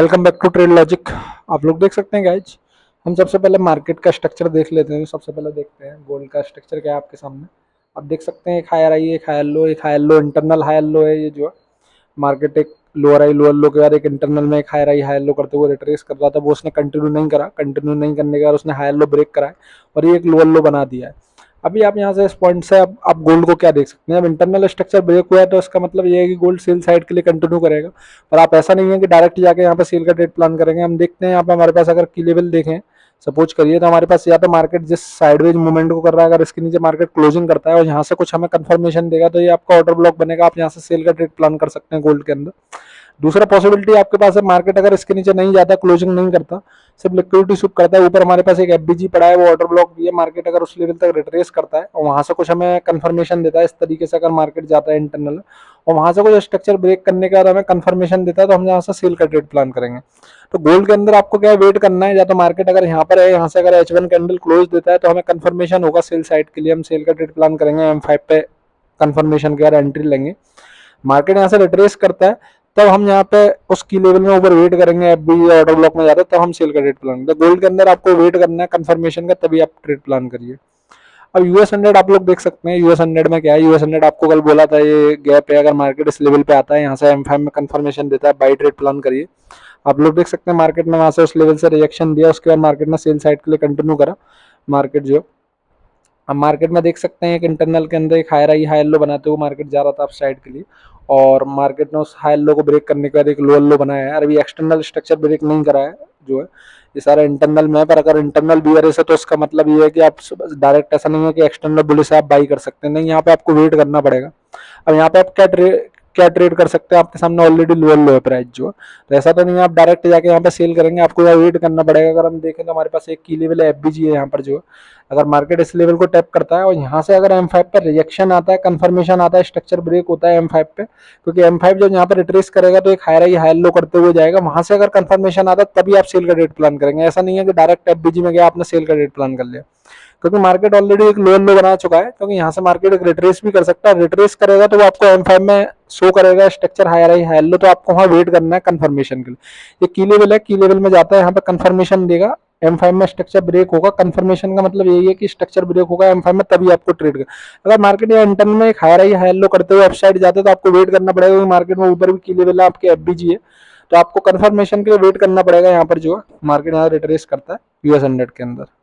Welcome back to trade logic. आप लोग देख सकते हैं गाइज, हम सबसे पहले मार्केट का स्ट्रक्चर देख लेते हैं। सबसे पहले देखते हैं गोल्ड का स्ट्रक्चर क्या है आपके सामने। आप देख सकते हैं एक हायर आई, एक higher low, internal higher low है ये जो है। मार्केट एक लोअर आई, लोअर लो के बाद एक इंटरनल में एक हायर लो करते हुए रिट्रेस कर रहा था। वो उसने कंटिन्यू नहीं करने के बाद उसने हायर लो ब्रेक करा है और ये एक लोअर लो बना दिया है। अभी आप यहाँ से इस पॉइंट से आप गोल्ड को क्या देख सकते हैं। अब इंटरनल स्ट्रक्चर ब्रेक हुआ है तो इसका मतलब ये है कि गोल्ड सेल साइड के लिए कंटिन्यू करेगा। और आप ऐसा नहीं है कि डायरेक्ट जाके यहाँ पे सेल का ट्रेड प्लान करेंगे। हम देखते हैं यहाँ पे हमारे पास अगर की लेवल देखें, सपोज करिए, तो हमारे पास या तो मार्केट जिस साइडवेज मूवमेंट को कर रहा है, अगर इसके नीचे मार्केट क्लोजिंग करता है और यहाँ से कुछ हमें कंफर्मेशन देगा तो ये आपका ऑर्डर ब्लॉक बनेगा। आप यहाँ से सेल का ट्रेड प्लान कर सकते हैं गोल्ड के अंदर। दूसरा पॉसिबिलिटी आपके पास है, मार्केट अगर इसके नीचे नहीं जाता, क्लोजिंग नहीं करता, सिर्फ लिक्विडिटी स्विप करता है, ऊपर हमारे पास एक एफबीजी पड़ा है, वो ऑर्डर ब्लॉक भी है। मार्केट अगर उस लेवल तक रिट्रेस करता है और वहां से कुछ हमें कंफर्मेशन देता है, इस तरीके से अगर मार्केट जाता है इंटरनल और वहां से कुछ स्ट्रक्चर ब्रेक करने के बाद हमें कंफर्मेशन देता है, तो हम यहाँ से सेल का ट्रेड प्लान करेंगे। तो गोल्ड के अंदर आपको क्या वेट करना है, या तो मार्केट अगर यहाँ पर है, यहाँ से अगर H1 कैंडल क्लोज देता है तो हमें कंफर्मेशन होगा सेल साइड के लिए, हम सेल का ट्रेड प्लान करेंगे। M5 पे कंफर्मेशन के बाद एंट्री लेंगे। मार्केट यहाँ से रिट्रेस करता है तब हम यहाँ पे उस की लेवल में ऊपर वेट करेंगे। एफबी ऑर्डर ब्लॉक में जाता है तब हम सेल का ट्रेड प्लान करेंगे। गोल्ड के अंदर आपको वेट करना है कंफर्मेशन का, तभी आप ट्रेड प्लान करिए। अब US 100 आप लोग देख सकते हैं। US 100 में क्या है, US 100 आपको कल बोला था ये गैप है, अगर मार्केट इस लेवल पे आता है, यहाँ से M5 में कंफर्मेशन देता है, बाई ट्रेड प्लान करिए। आप लोग देख सकते हैं मार्केट में वहां से उस लेवल से रिएक्शन दिया, उसके बाद मार्केट ने सेल साइड के लिए कंटिन्यू करा मार्केट जो। अब मार्केट में देख सकते हैं एक इंटरनल के अंदर एक हायर लो बनाते हुए मार्केट जा रहा था अप साइड के लिए, और मार्केट ने उस हायर लो को ब्रेक करने के बाद एक लोअर लो बनाया है। अभी एक्सटर्नल स्ट्रक्चर ब्रेक नहीं करा है जो है, ये सारा इंटरनल में है। पर अगर इंटरनल बियरेस है तो उसका मतलब ये है कि आप डायरेक्ट ऐसा नहीं है कि एक्सटर्नल बुलिस से आप बाई कर सकते हैं, नहीं, यहाँ पे आपको वेट करना पड़ेगा। अब यहाँ पे आप क्या ट्रेड कर सकते हैं, आपके सामने ऑलरेडी लोअर लो है प्राइस जो, तो ऐसा तो नहीं है आप डायरेक्ट जाके यहाँ पे सेल करेंगे, आपको यहाँ वेट करना पड़ेगा। अगर हम देखें तो हमारे पास एक की लेवल है, एफबीजी है यहाँ पर जो, अगर मार्केट इस लेवल को टैप करता है और यहाँ से अगर M5 पर रिजेक्शन आता है, कंफर्मेशन आता है, स्ट्रक्चर ब्रेक होता है M5 पे, क्योंकि M5 जब यहाँ पर रिट्रेस करेगा तो एक हायर लो करते हुए जाएगा, वहां से अगर कंफर्मेशन आता है तभी आप सेल का ट्रेड प्लान करेंगे। ऐसा नहीं है कि डायरेक्ट एफबीजी में गया आपने सेल का ट्रेड प्लान कर लिया, क्योंकि मार्केट ऑलरेडी एक लोअर लो बना चुका है। क्योंकि यहाँ से मार्केट एक रिट्रेस भी कर सकता है, रिट्रेस करेगा तो वो आपको M5 में शो करेगा स्ट्रक्चर हायर लो, तो आपको वहाँ वेट करना है कंफर्मेशन के लिए। ये की लेवल है, की लेवल में जाता है, यहाँ पे कंफर्मेशन देगा, M5 में स्ट्रक्चर ब्रेक होगा। कंफर्मेशन का मतलब यही है कि स्ट्रक्चर ब्रेक होगा M5 में, तभी आपको ट्रेड कर। अगर मार्केट या इंटरनल में एक हायर लो करते हुए अपसाइड जाते हैं तो आपको वेट करना पड़ेगा, क्योंकि मार्केट में ऊपर भी की लेवल है, आपके एफबीजी है, तो आपको कंफर्मेशन के लिए वेट करना पड़ेगा। यहाँ पर जो मार्केट यहाँ रिट्रेस करता है US 100 के अंदर।